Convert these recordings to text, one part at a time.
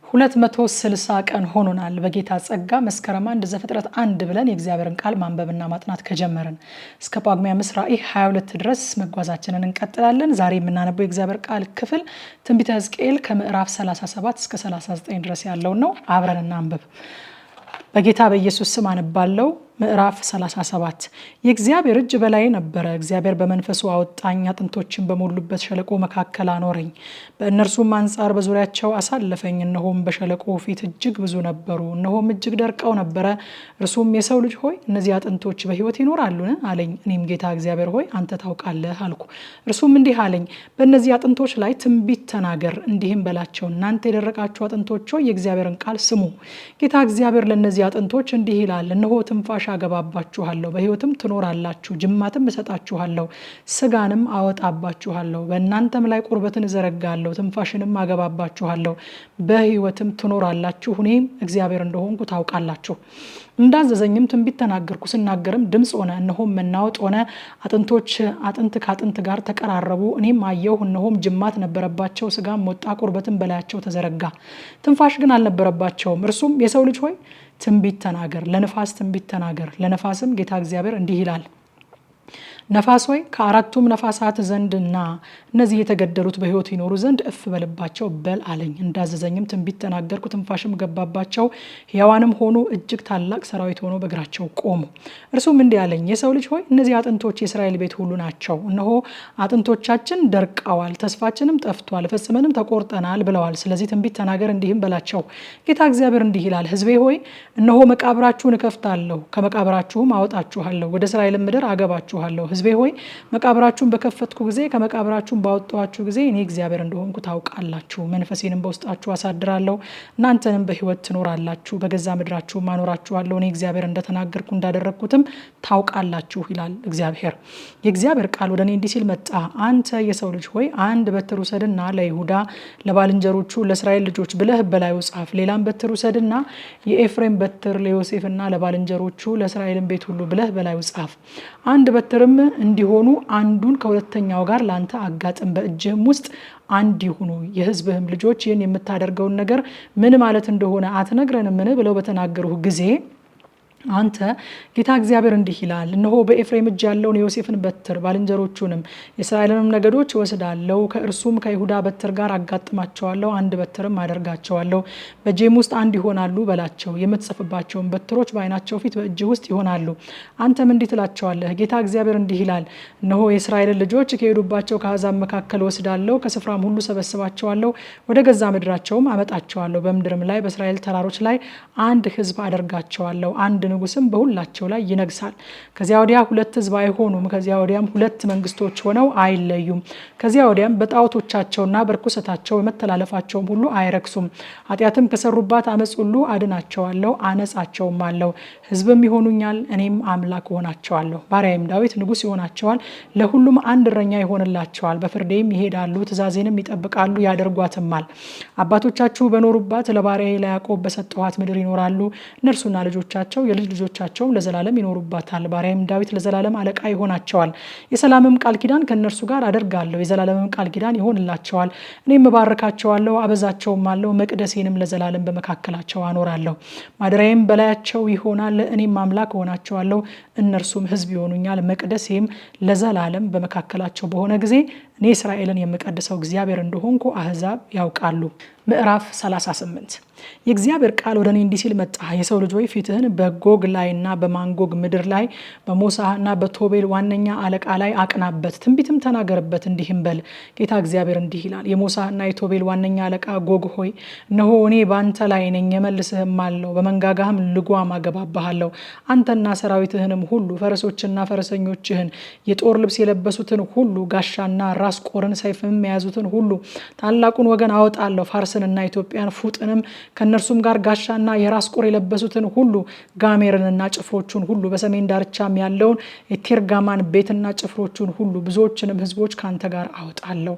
260 ቀን ሆኖናል በጌታ ጸጋ መስከረም 1 ዘፍጥረት 1 ብለን የእግዚአብሔርን ቃል ማንበብና ማጥናት ከጀመርን እስከ ጳጉሜ 5 ራዕይ 22 ድረስ መጓዛችንን እንቀጥላለን። ዛሬ የምናነበው የእግዚአብሔር ቃል ክፍል ትንቢተ ሕዝቅኤል ከምዕራፍ 37 እስከ 39 ድረስ ያለው ነው። አብረን እናንብብ። በጌታ በኢየሱስ ስም አነባለሁ። ምዕራፍ 37 የእግዚአብሔር እጅ በላይ ነበረ። እግዚአብሔር በመንፈሱ አወጣኝ፣ አጥንቶችን በሞሉበት ሸለቆ መካከል አኖረኝ። በእነርሱም አንጻር በዙሪያቸው አሳለፈኝ። እነሆም በሸለቆ ፊት እጅግ ብዙ ነበሩ፣ እነሆም እጅግ ደርቀው ነበረ። እርሱም የሰው ልጅ ሆይ እነዚህ አጥንቶች በሕይወት ይኖራሉን አለኝ። እኔም ጌታ እግዚአብሔር ሆይ አንተ ታውቃለህ አልኩ። እርሱም እንዲህ አለኝ፣ በእነዚህ አጥንቶች ላይ ትንቢት ተናገር፣ እንዲህም በላቸው፣ እናንተ የደረቃችሁ አጥንቶች ሆይ የእግዚአብሔርን ቃል ስሙ። ጌታ እግዚአብሔር ለእነዚህ አጥንቶች እንዲህ ይላል፣ እነሆ ትንፋሽ አገባባችኋለሁ፣ በሕይወትም ትኖራላችሁ፣ ጅማትም እሰጣችኋለሁ፣ ስጋንም አወጣባችኋለሁ፣ በእናንተም ላይ ቁርበትን እዘረጋለሁ፣ ትንፋሽንም አገባባችኋለሁ፣ በሕይወትም ትኖራላችሁ፣ እኔም እግዚአብሔር እንደሆንኩ ታውቃላችሁ። እንዳዘዘኝም ትንቢት ተናገርኩ። ስናገርም ድምፅ ሆነ፣ እነሆም መናወጥ ሆነ፣ አጥንቶች አጥንት ከአጥንት ጋር ተቀራረቡ። እኔም አየሁ፣ እነሆም ጅማት ነበረባቸው፣ ስጋም ወጣ፣ ቁርበትም በላያቸው ተዘረጋ፣ ትንፋሽ ግን አልነበረባቸውም። እርሱም የሰው ልጅ ሆይ ትንቢት ተናገር፣ ለነፋስ ትንቢት ተናገር። ለነፋስም ጌታ እግዚአብሔር እንዲህ ይላል፣ ነፋስ ሆይ ከአራቱም ነፋሳት ዘንድና እነዚህ የተገደሉት በሕይወት ይኖሩ ዘንድ እፍ በልባቸው በል አለኝ። እንዳዘዘኝም ትንቢት ተናገርኩ፣ ትንፋሽም ገባባቸው፣ ሕያዋንም ሆኑ፣ እጅግ ታላቅ ሰራዊት ሆኖ በእግራቸው ቆሙ። እርሱም እንዲህ አለኝ፣ የሰው ልጅ ሆይ እነዚህ አጥንቶች የእስራኤል ቤት ሁሉ ናቸው። እነሆ አጥንቶቻችን ደርቀዋል፣ ተስፋችንም ጠፍቷል፣ ፈጽመንም ተቆርጠናል ብለዋል። ስለዚህ ትንቢት ተናገር፣ እንዲህም በላቸው፣ ጌታ እግዚአብሔር እንዲህ ይላል፣ ሕዝቤ ሆይ እነሆ መቃብራችሁን እከፍታለሁ፣ ከመቃብራችሁም አወጣችኋለሁ፣ ወደ እስራኤል ምድር አገባችኋለሁ። ሕዝቤ ሆይ መቃብራችሁን በከፈትኩ ጊዜ ከመቃብራችሁን ባወጣኋችሁ ጊዜ እኔ እግዚአብሔር እንደሆንኩ ታውቃላችሁ። መንፈሴንም በውስጣችሁ አሳድራለሁ፣ እናንተንም በሕይወት ትኖራላችሁ፣ በገዛ ምድራችሁም አኖራችኋለሁ። እኔ እግዚአብሔር እንደተናገርኩ እንዳደረግኩትም ታውቃላችሁ ይላል እግዚአብሔር። የእግዚአብሔር ቃል ወደ እኔ እንዲህ ሲል መጣ። አንተ የሰው ልጅ ሆይ አንድ በትር ውሰድና ለይሁዳ ለባልንጀሮቹ ለእስራኤል ልጆች ብለህ በላዩ ጻፍ። ሌላም በትር ውሰድና የኤፍሬም በትር ለዮሴፍና ለባልንጀሮቹ ለእስራኤልም ቤት ሁሉ ብለህ በላዩ ጻፍ። አንድ በትርም እንዲሆኑ አንዱን ከሁለተኛው ጋር ላንተ አጋጥም፣ በእጅህም ውስጥ አንድ ይሁኑ። የሕዝብህም ልጆች ይህን የምታደርገውን ነገር ምን ማለት እንደሆነ አትነግረንምን ብለው በተናገሩህ ጊዜ አንተ ጌታ እግዚአብሔር እንዲህ ይላል፣ እነሆ በኤፍሬም እጅ ያለውን የዮሴፍን በትር ባልንጀሮቹንም የእስራኤልንም ነገዶች ወስዳለሁ፣ ከእርሱም ከይሁዳ በትር ጋር አጋጥማቸዋለሁ፣ አንድ በትርም አደርጋቸዋለሁ፣ በእጄም ውስጥ አንድ ይሆናሉ በላቸው። የምትጽፍባቸውን በትሮች በዓይናቸው ፊት በእጅህ ውስጥ ይሆናሉ። አንተም እንዲህ ትላቸዋለህ፣ ጌታ እግዚአብሔር እንዲህ ይላል፣ እነሆ የእስራኤልን ልጆች ከሄዱባቸው ከአሕዛብ መካከል ወስዳለሁ፣ ከስፍራም ሁሉ ሰበስባቸዋለሁ፣ ወደ ገዛ ምድራቸውም አመጣቸዋለሁ። በምድርም ላይ በእስራኤል ተራሮች ላይ አንድ ሕዝብ አደርጋቸዋለሁ፣ አንድ ንጉስም በሁላቸው ላይ ይነግሳል። ከዚያ ወዲያ ሁለት ሕዝብ አይሆኑም፣ ከዚያ ወዲያም ሁለት መንግስቶች ሆነው አይለዩም። ከዚያ ወዲያም በጣዖቶቻቸውና በርኩሰታቸው በመተላለፋቸውም ሁሉ አይረክሱም። ኃጢአትም ከሰሩባት አመፅ ሁሉ አድናቸዋለሁ፣ አነጻቸውም አለው። ሕዝብም ይሆኑኛል፣ እኔም አምላክ ሆናቸዋለሁ። ባሪያዬም ዳዊት ንጉስ ይሆናቸዋል፣ ለሁሉም አንድ እረኛ ይሆንላቸዋል። በፍርዴም ይሄዳሉ፣ ትእዛዜንም ይጠብቃሉ፣ ያደርጓትማል። አባቶቻችሁ በኖሩባት ለባሪያዬ ለያዕቆብ በሰጠኋት ምድር ይኖራሉ። እነርሱና ልጆቻቸው የልጅ ልጆቻቸውም ለዘላለም ይኖሩባታል። ባሪያዬም ዳዊት ለዘላለም አለቃ ይሆናቸዋል። የሰላምም ቃል ኪዳን ከእነርሱ ጋር አደርጋለሁ፣ የዘላለምም ቃል ኪዳን ይሆንላቸዋል። እኔም እባርካቸዋለሁ፣ አበዛቸውም አለው። መቅደሴንም ለዘላለም በመካከላቸው አኖራለሁ፣ ማደሪያዬም በላያቸው ይሆናል። እኔም አምላክ እሆናቸዋለሁ፣ እነርሱም ሕዝብ ይሆኑኛል። መቅደሴም ለዘላለም በመካከላቸው በሆነ ጊዜ እኔ እስራኤልን የምቀድሰው እግዚአብሔር እንደሆንኩ አሕዛብ ያውቃሉ። ምዕራፍ 38 የእግዚአብሔር ቃል ወደ እኔ እንዲህ ሲል መጣ። የሰው ልጅ ሆይ ፊትህን በጎግ ላይና በማንጎግ ምድር ላይ በሞሳህና በቶቤል ዋነኛ አለቃ ላይ አቅናበት፣ ትንቢትም ተናገርበት፣ እንዲህም በል፣ ጌታ እግዚአብሔር እንዲህ ይላል፣ የሞሳህና የቶቤል ዋነኛ አለቃ ጎግ ሆይ እነሆ እኔ በአንተ ላይ ነኝ፣ የመልስህም አለው፣ በመንጋጋህም ልጓም አገባብሃለሁ። አንተና ሰራዊትህንም ሁሉ፣ ፈረሶችና ፈረሰኞችህን፣ የጦር ልብስ የለበሱትን ሁሉ፣ ጋሻና ራስ ቆርን ሰይፍም የያዙትን ሁሉ፣ ታላቁን ወገን አወጣለሁ፣ ፋርስንና ኢትዮጵያን፣ ፉጥንም ከነርሱም ጋር ጋሻና የራስ ቆር የለበሱትን ሁሉ፣ ጋሜርንና ጭፍሮቹን ሁሉ፣ በሰሜን ዳርቻም ያለውን የቴርጋማን ቤትና ጭፍሮቹን ሁሉ፣ ብዙዎችንም ሕዝቦች ካንተ ጋር አወጣለሁ።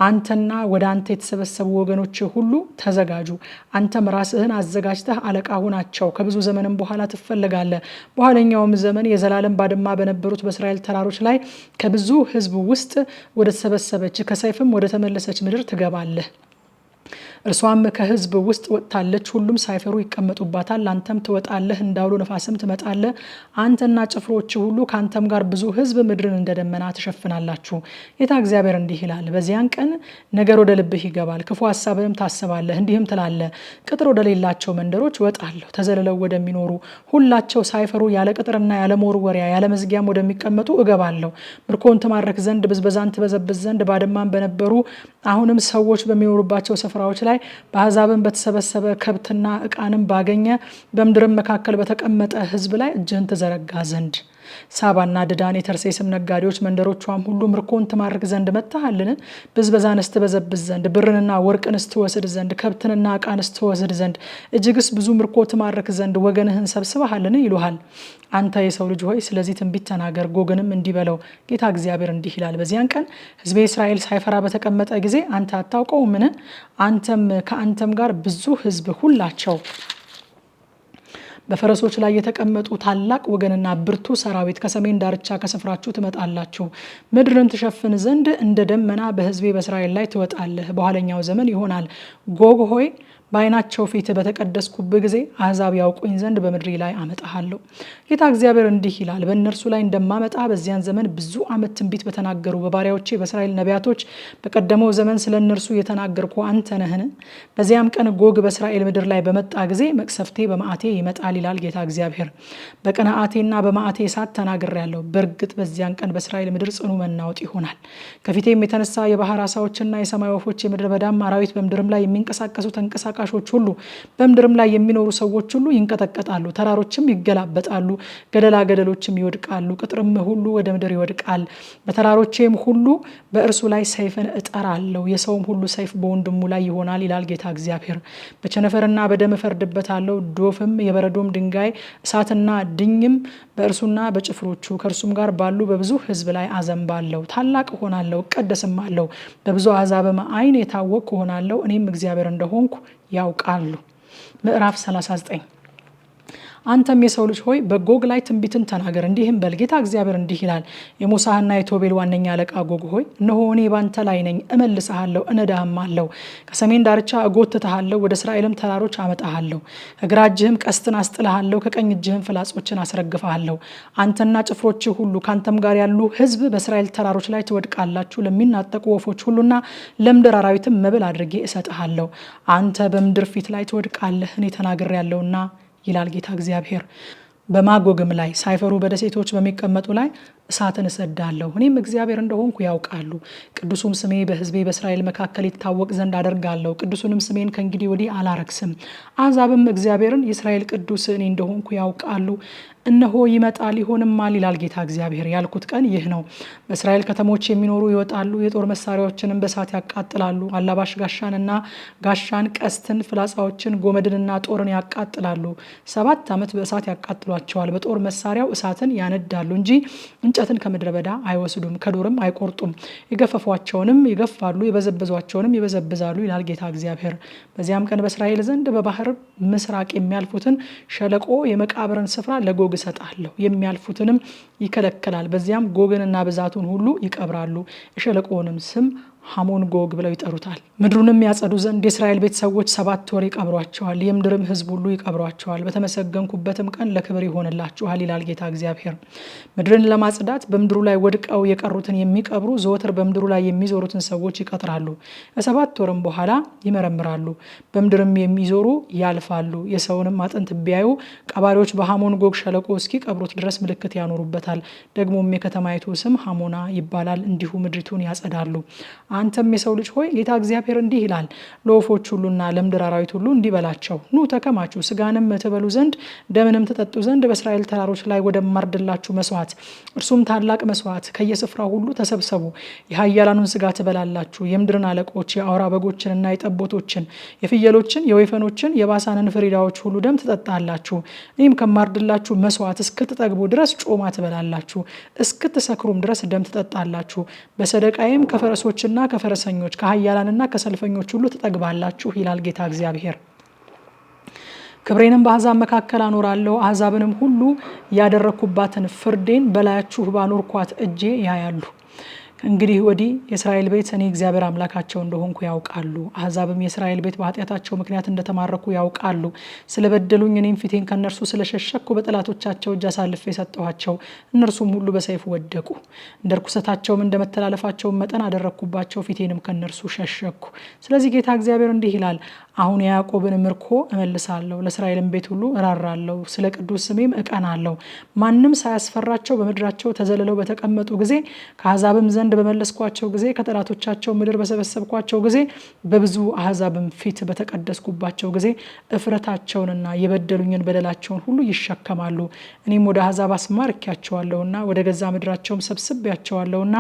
አንተና ወደ አንተ የተሰበሰቡ ወገኖች ሁሉ ተዘጋጁ። አንተም ራስህን አዘጋጅተህ አለቃ ሁናቸው። ከብዙ ዘመንም በኋላ ትፈለጋለህ። በኋለኛውም ዘመን የዘላለም ባድማ በነበሩት በእስራኤል ተራሮች ላይ ከብዙ ሕዝብ ውስጥ ወደ ተሰበሰበች ከሰይፍም ወደ ተመለሰች ምድር ትገባለህ። እርሷም ከሕዝብ ውስጥ ወጥታለች፣ ሁሉም ሳይፈሩ ይቀመጡባታል። አንተም ትወጣለህ፣ እንዳውሎ ነፋስም ትመጣለህ፣ አንተና ጭፍሮች ሁሉ ካንተም ጋር ብዙ ሕዝብ ምድርን እንደ ደመና ትሸፍናላችሁ። ጌታ እግዚአብሔር እንዲህ ይላል፣ በዚያን ቀን ነገር ወደ ልብህ ይገባል፣ ክፉ ሐሳብንም ታስባለህ፣ እንዲህም ትላለህ፣ ቅጥር ወደሌላቸው መንደሮች እወጣለሁ፣ ተዘልለው ወደሚኖሩ ሁላቸው ሳይፈሩ ያለ ቅጥርና ያለ መወርወሪያ ያለ መዝጊያም ወደሚቀመጡ እገባለሁ። ምርኮን ትማርክ ዘንድ ብዝበዛን ትበዘብዝ ዘንድ ባድማን በነበሩ አሁንም ሰዎች በሚኖሩባቸው ስፍራዎች ላይ በአሕዛብም በተሰበሰበ ከብትና ዕቃንም ባገኘ በምድርም መካከል በተቀመጠ ሕዝብ ላይ እጅህን ትዘረጋ ዘንድ ሳባና ድዳን የተርሴስም ነጋዴዎች መንደሮቿም ሁሉ ምርኮን ትማርክ ዘንድ መጥተሃልን? ብዝበዛንስ ትበዘብዝ ዘንድ ብርንና ወርቅንስ ትወስድ ዘንድ ከብትንና ዕቃንስ ትወስድ ዘንድ እጅግስ ብዙ ምርኮ ትማርክ ዘንድ ወገንህን ሰብስበሃልን? ይሉሃል። አንተ የሰው ልጅ ሆይ ስለዚህ ትንቢት ተናገር፣ ጎግንም እንዲህ በለው፣ ጌታ እግዚአብሔር እንዲህ ይላል፣ በዚያን ቀን ሕዝቤ እስራኤል ሳይፈራ በተቀመጠ ጊዜ አንተ አታውቀውምን? አንተም ከአንተም ጋር ብዙ ሕዝብ ሁላቸው በፈረሶች ላይ የተቀመጡ ታላቅ ወገንና ብርቱ ሰራዊት ከሰሜን ዳርቻ ከስፍራችሁ ትመጣላችሁ። ምድርን ትሸፍን ዘንድ እንደ ደመና በሕዝቤ በእስራኤል ላይ ትወጣለህ። በኋለኛው ዘመን ይሆናል፣ ጎግ ሆይ በዓይናቸው ፊት በተቀደስኩብህ ጊዜ አሕዛብ ያውቁኝ ዘንድ በምድሬ ላይ አመጣሃለሁ። ጌታ እግዚአብሔር እንዲህ ይላል፣ በእነርሱ ላይ እንደማመጣ በዚያን ዘመን ብዙ ዓመት ትንቢት በተናገሩ በባሪያዎቼ በእስራኤል ነቢያቶች በቀደመው ዘመን ስለ እነርሱ የተናገርኩ አንተ ነህን? በዚያም ቀን ጎግ በእስራኤል ምድር ላይ በመጣ ጊዜ መቅሰፍቴ በመዓቴ ይመጣል ይላል ጌታ እግዚአብሔር። በቅንዓቴና በመዓቴ እሳት ተናግሬያለሁ። በእርግጥ በዚያን ቀን በእስራኤል ምድር ጽኑ መናወጥ ይሆናል። ከፊቴም የተነሳ የባህር ዓሣዎችና የሰማይ ወፎች የምድረ በዳም አራዊት በምድርም ላይ የሚንቀሳቀሱ ተንቀሳቃሾች ሁሉ በምድርም ላይ የሚኖሩ ሰዎች ሁሉ ይንቀጠቀጣሉ። ተራሮችም ይገላበጣሉ፣ ገደላ ገደሎችም ይወድቃሉ፣ ቅጥርም ሁሉ ወደ ምድር ይወድቃል። በተራሮቼም ሁሉ በእርሱ ላይ ሰይፍን እጠራለሁ፣ የሰውም ሁሉ ሰይፍ በወንድሙ ላይ ይሆናል ይላል ጌታ እግዚአብሔር። በቸነፈርና በደም እፈርድበታለሁ፣ ዶፍም የበረዶም ድንጋይ እሳትና ድኝም በእርሱና በጭፍሮቹ ከእርሱም ጋር ባሉ በብዙ ሕዝብ ላይ አዘንባለሁ። ታላቅ እሆናለሁ፣ እቀደስማለሁ፣ በብዙ አሕዛብም ዓይን የታወቅሁ እሆናለሁ። እኔም እግዚአብሔር እንደሆንኩ ያውቃሉ። ምዕራፍ 39 አንተም የሰው ልጅ ሆይ በጎግ ላይ ትንቢትን ተናገር፣ እንዲህም በል፣ ጌታ እግዚአብሔር እንዲህ ይላል፣ የሞሳህና የቶቤል ዋነኛ አለቃ ጎግ ሆይ እነሆ እኔ ባንተ ላይ ነኝ፣ እመልስሃለሁ፣ እነዳህማለሁ፣ ከሰሜን ዳርቻ እጎትትሃለሁ፣ ወደ እስራኤልም ተራሮች አመጣሃለሁ፣ ከግራ እጅህም ቀስትን አስጥልሃለሁ፣ ከቀኝ እጅህም ፍላጾችን አስረግፍሃለሁ። አንተና ጭፍሮችህ ሁሉ ካንተም ጋር ያሉ ሕዝብ በእስራኤል ተራሮች ላይ ትወድቃላችሁ። ለሚናጠቁ ወፎች ሁሉና ለምድር አራዊትም መብል አድርጌ እሰጥሃለሁ። አንተ በምድር ፊት ላይ ትወድቃለህ፣ እኔ ተናግሬያለሁና ይላል ጌታ እግዚአብሔር። በማጎግም ላይ ሳይፈሩ በደሴቶች በሚቀመጡ ላይ እሳትን እሰዳለሁ፣ እኔም እግዚአብሔር እንደሆንኩ ያውቃሉ። ቅዱሱም ስሜ በሕዝቤ በእስራኤል መካከል ይታወቅ ዘንድ አደርጋለሁ። ቅዱሱንም ስሜን ከእንግዲህ ወዲህ አላረክስም። አሕዛብም እግዚአብሔርን የእስራኤል ቅዱስ እኔ እንደሆንኩ ያውቃሉ። እነሆ ይመጣል ይሆንማል ይላል ጌታ እግዚአብሔር። ያልኩት ቀን ይህ ነው። በእስራኤል ከተሞች የሚኖሩ ይወጣሉ፣ የጦር መሳሪያዎችንም በእሳት ያቃጥላሉ። አላባሽ ጋሻን፣ ቀስትን፣ ፍላጻዎችን፣ ጎመድንና ጦርን ያቃጥላሉ። 7 ዓመት በእሳት ያቃጥሏቸዋል። በጦር መሳሪያው እሳትን ያነዳሉ እንጂ እንጨትን ከምድረ በዳ አይወስዱም፣ ከዱርም አይቆርጡም። የገፈፏቸውንም ይገፋሉ፣ የበዘበዟቸውንም ይበዘብዛሉ ይላል ጌታ እግዚአብሔር። በዚያም ቀን በእስራኤል ዘንድ በባህር ምስራቅ የሚያልፉትን ሸለቆ የመቃብርን ስፍራ ለጎግ እሰጣለሁ፣ የሚያልፉትንም ይከለከላል። በዚያም ጎግንና ብዛቱን ሁሉ ይቀብራሉ። የሸለቆውንም ስም ሐሞን ጎግ ብለው ይጠሩታል። ምድሩንም ያጸዱ ዘንድ የእስራኤል ቤተሰቦች 7 ወር ይቀብሯቸዋል፣ የምድርም ሕዝብ ሁሉ ይቀብሯቸዋል። በተመሰገንኩበትም ቀን ለክብር ይሆንላችኋል ይላል ጌታ እግዚአብሔር። ምድርን ለማጽዳት በምድሩ ላይ ወድቀው የቀሩትን የሚቀብሩ ዘወትር በምድሩ ላይ የሚዞሩትን ሰዎች ይቀጥራሉ። ከ7 ወርም በኋላ ይመረምራሉ፣ በምድርም የሚዞሩ ያልፋሉ። የሰውንም አጥንት ቢያዩ ቀባሪዎች በሐሞን ጎግ ሸለቆ እስኪቀብሩት ድረስ ምልክት ያኖሩበታል። ደግሞም የከተማይቱ ስም ሐሞና ይባላል። እንዲሁ ምድሪቱን ያጸዳሉ። አንተም የሰው ልጅ ሆይ ጌታ እግዚአብሔር እንዲህ ይላል፣ ለወፎች ሁሉና ለምድር አራዊት ሁሉ እንዲህ በላቸው፣ ኑ ተከማቹ፣ ስጋንም ትበሉ ዘንድ ደምንም ትጠጡ ዘንድ በእስራኤል ተራሮች ላይ ወደማርድላችሁ መስዋዕት፣ እርሱም ታላቅ መስዋዕት ከየስፍራው ሁሉ ተሰብሰቡ። የኃያላኑን ስጋ ትበላላችሁ፣ የምድርን አለቆች የአውራ በጎችንና የጠቦቶችን፣ የፍየሎችን፣ የወይፈኖችን፣ የባሳንን ፍሪዳዎች ሁሉ ደም ትጠጣላችሁ። እኔም ከማርድላችሁ መስዋዕት እስክትጠግቡ ድረስ ጮማ ትበላላችሁ፣ እስክትሰክሩም ድረስ ደም ትጠጣላችሁ። በሰደቃዬም ከፈረሶችና ከፈረሰኞች ከኃያላንና ከሰልፈኞች ሁሉ ትጠግባላችሁ ይላል ጌታ እግዚአብሔር። ክብሬንም በአሕዛብ መካከል አኖራለሁ፣ አሕዛብንም ሁሉ ያደረኩባትን ፍርዴን በላያችሁ ባኖርኳት እጄ ያያሉ። እንግዲህ ወዲህ የእስራኤል ቤት እኔ እግዚአብሔር አምላካቸው እንደሆንኩ ያውቃሉ። አሕዛብም የእስራኤል ቤት በኃጢአታቸው ምክንያት እንደተማረኩ ያውቃሉ። ስለበደሉኝ እኔም ፊቴን ከነርሱ ስለሸሸኩ በጠላቶቻቸው እጅ አሳልፌ ሰጠኋቸው። እነርሱም ሁሉ በሰይፍ ወደቁ። እንደ ርኩሰታቸውም እንደ መተላለፋቸውም መጠን አደረግኩባቸው፣ ፊቴንም ከነርሱ ሸሸኩ። ስለዚህ ጌታ እግዚአብሔር እንዲህ ይላል፣ አሁን የያዕቆብን ምርኮ እመልሳለሁ፣ ለእስራኤልም ቤት ሁሉ እራራለሁ፣ ስለ ቅዱስ ስሜም እቀናለሁ። ማንም ሳያስፈራቸው በምድራቸው ተዘልለው በተቀመጡ ጊዜ፣ ከአሕዛብም ዘንድ በመለስኳቸው ጊዜ፣ ከጠላቶቻቸው ምድር በሰበሰብኳቸው ጊዜ፣ በብዙ አሕዛብም ፊት በተቀደስኩባቸው ጊዜ እፍረታቸውንና የበደሉኝን በደላቸውን ሁሉ ይሸከማሉ። እኔም ወደ አሕዛብ አስማርኪያቸዋለሁና ወደ ገዛ ምድራቸውም ሰብስቤያቸዋለሁና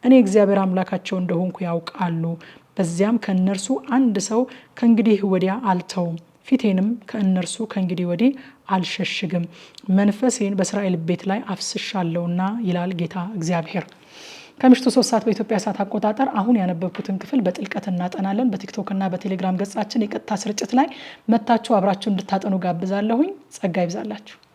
እኔ እግዚአብሔር አምላካቸው እንደሆንኩ ያውቃሉ። በዚያም ከእነርሱ አንድ ሰው ከእንግዲህ ወዲያ አልተውም፣ ፊቴንም ከእነርሱ ከእንግዲህ ወዲህ አልሸሽግም፣ መንፈሴን በእስራኤል ቤት ላይ አፍስሻለሁና ይላል ጌታ እግዚአብሔር። ከምሽቱ 3 ሰዓት በኢትዮጵያ ሰዓት አቆጣጠር አሁን ያነበብኩትን ክፍል በጥልቀት እናጠናለን። በቲክቶክ እና በቴሌግራም ገጻችን የቀጥታ ስርጭት ላይ መታችሁ አብራችሁ እንድታጠኑ ጋብዛለሁኝ። ጸጋ ይብዛላችሁ።